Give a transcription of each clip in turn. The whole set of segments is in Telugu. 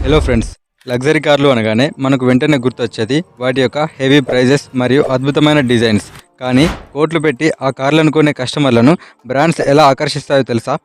హలో ఫ్రెండ్స్, లగ్జరీ కార్లు అనగానే మనకు వెంటనే గుర్తొచ్చేది వాటి యొక్క హెవీ ప్రైజెస్ మరియు అద్భుతమైన డిజైన్స్. కానీ కోట్లు పెట్టి ఆ కార్లను కొనే కస్టమర్లను బ్రాండ్స్ ఎలా ఆకర్షిస్తాయో తెలుసా?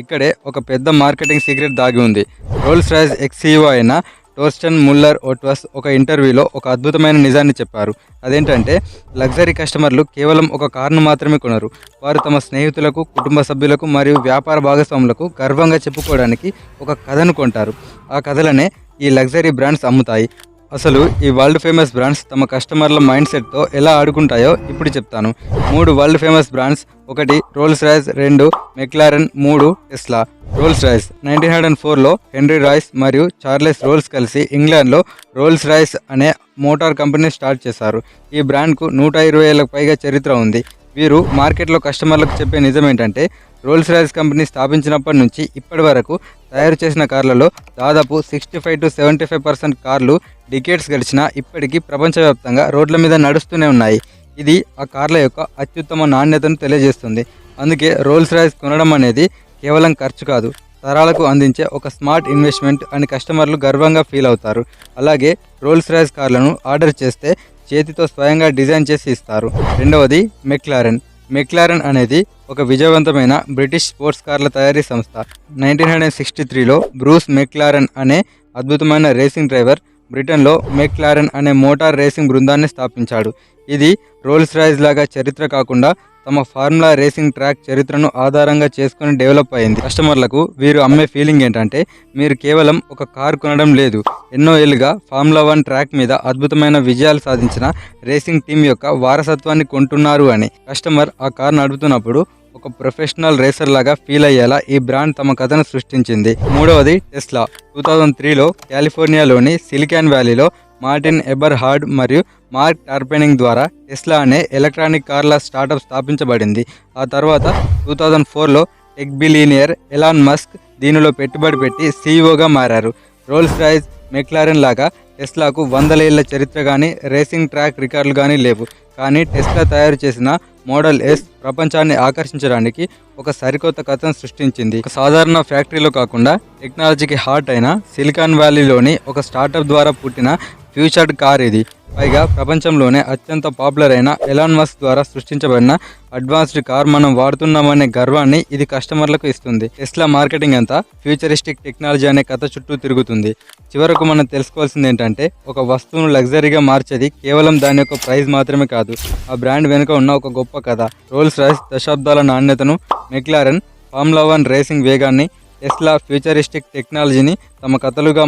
ఇక్కడే ఒక పెద్ద మార్కెటింగ్ సీక్రెట్ దాగి ఉంది. రోల్స్ రాయ్స్ ఎక్స్-సీఈఓ అయిన టోర్స్టన్ ముల్లర్ ఓట్వస్ ఒక ఇంటర్వ్యూలో ఒక అద్భుతమైన నిజాన్ని చెప్పారు. అదేంటంటే, లగ్జరీ కస్టమర్లు కేవలం ఒక కార్ను మాత్రమే కొనరు. వారు తమ స్నేహితులకు, కుటుంబ సభ్యులకు మరియు వ్యాపార భాగస్వాములకు గర్వంగా చెప్పుకోవడానికి ఒక కథను కొంటారు. ఆ కథలనే ఈ లగ్జరీ బ్రాండ్స్ అమ్ముతాయి. అసలు ఈ వరల్డ్ ఫేమస్ బ్రాండ్స్ తమ కస్టమర్ల మైండ్ సెట్తో ఎలా ఆడుకుంటాయో ఇప్పుడు చెప్తాను. 3 world famous brands. 1 Rolls Royce, 2 McLaren, 3 Tesla. Rolls Royce 1904లో హెన్రీ రాయ్స్ మరియు చార్లెస్ రోల్స్ కలిసి ఇంగ్లాండ్లో రోల్స్ రాయ్స్ అనే మోటార్ కంపెనీ స్టార్ట్ చేశారు. ఈ బ్రాండ్కు 120 ఏళ్లకు పైగా చరిత్ర ఉంది. వీరు మార్కెట్లో కస్టమర్లకు చెప్పే నిజం ఏంటంటే, రోల్స్ రాయ్స్ కంపెనీ స్థాపించినప్పటి నుంచి ఇప్పటి వరకు తయారు చేసిన కార్లలో దాదాపు 65 to 75% కార్లు డికేట్స్ గడిచినా ఇప్పటికీ ప్రపంచవ్యాప్తంగా రోడ్ల మీద నడుస్తూనే ఉన్నాయి. ఇది ఆ కార్ల యొక్క అత్యుత్తమ నాణ్యతను తెలియజేస్తుంది. అందుకే రోల్స్ రాయ్స్ కొనడం అనేది కేవలం ఖర్చు కాదు, తరాలకు అందించే ఒక స్మార్ట్ ఇన్వెస్ట్మెంట్ అని కస్టమర్లు గర్వంగా ఫీల్ అవుతారు. అలాగే రోల్స్ రాయ్స్ కార్లను ఆర్డర్ చేస్తే చేతితో స్వయంగా డిజైన్ చేసి ఇస్తారు. 2వది మెక్లారెన్. మెక్లారెన్ అనేది ఒక విజయవంతమైన బ్రిటిష్ స్పోర్ట్స్ కార్ల తయారీ సంస్థ. 1963లో బ్రూస్ మెక్లారెన్ అనే అద్భుతమైన రేసింగ్ డ్రైవర్ బ్రిటన్లో మెక్లారెన్ అనే మోటార్ రేసింగ్ బృందాన్ని స్థాపించాడు. ఇది రోల్స్ రాయ్స్ లాగా చరిత్ర కాకుండా తమ ఫార్ములా రేసింగ్ ట్రాక్ చరిత్రను ఆధారంగా చేసుకుని డెవలప్ అయింది. కస్టమర్లకు వీరు అమ్మే ఫీలింగ్ ఏంటంటే, మీరు కేవలం ఒక కార్ కొనడం లేదు, ఎన్నో ఏళ్లుగా ఫార్ములా 1 ట్రాక్ మీద అద్భుతమైన విజయాలు సాధించిన రేసింగ్ టీం యొక్క వారసత్వాన్ని కొంటున్నారు అని. కస్టమర్ ఆ కార్ నడుపుతున్నప్పుడు ఒక ప్రొఫెషనల్ రేసర్ లాగా ఫీల్ అయ్యేలా ఈ బ్రాండ్ తమ కథను సృష్టించింది. 3వది టెస్లా. 2003లో కాలిఫోర్నియాలోని సిలికాన్ వ్యాలీలో మార్టిన్ ఎబర్హార్డ్ మరియు మార్క్ టార్పెనింగ్ ద్వారా టెస్లా అనే ఎలక్ట్రానిక్ కార్ల స్టార్టప్ స్థాపించబడింది. ఆ తర్వాత 2004లో టెక్ బిలియనియర్ ఎలాన్ మస్క్ దీనిలో పెట్టుబడి పెట్టి సీఈఓగా మారారు. రోల్స్ రాయ్స్, మెక్లారెన్ లాగా టెస్లాకు 100 ఏళ్ల చరిత్ర కానీ, రేసింగ్ ట్రాక్ రికార్డులు కానీ లేవు. కానీ టెస్లా తయారు చేసిన మోడల్ ఎస్ ప్రపంచాన్ని ఆకర్షించడానికి ఒక సరికొత్త కథను సృష్టించింది. ఒక సాధారణ ఫ్యాక్టరీలో కాకుండా టెక్నాలజీకి హార్ట్ అయిన సిలికాన్ వ్యాలీలోని ఒక స్టార్టప్ ద్వారా పుట్టిన ఫ్యూచర్డ్ కార్ ఇది. పైగా ప్రపంచంలోనే అత్యంత పాపులర్ అయిన ఎలాన్ మస్క్ ద్వారా సృష్టించబడిన అడ్వాన్స్డ్ కార్ మనం వాడుతున్నామనే గర్వాన్ని ఇది కస్టమర్లకు ఇస్తుంది. టెస్లా మార్కెటింగ్ అంతా ఫ్యూచరిస్టిక్ టెక్నాలజీ అనే కథ చుట్టూ తిరుగుతుంది. చివరకు మనం తెలుసుకోవాల్సింది ఏంటంటే, ఒక వస్తువును లగ్జరీగా మార్చేది కేవలం దాని యొక్క ప్రైస్ మాత్రమే కాదు, ఆ బ్రాండ్ వెనుక ఉన్న ఒక గొప్ప కథ. రోల్స్ రాయ్స్ దశాబ్దాల నాణ్యతను, మెక్లారెన్ ఫార్ములా 1 రేసింగ్ వేగాన్ని, టెస్లా ఫ్యూచరిస్టిక్ టెక్నాలజీని తమ కథలుగా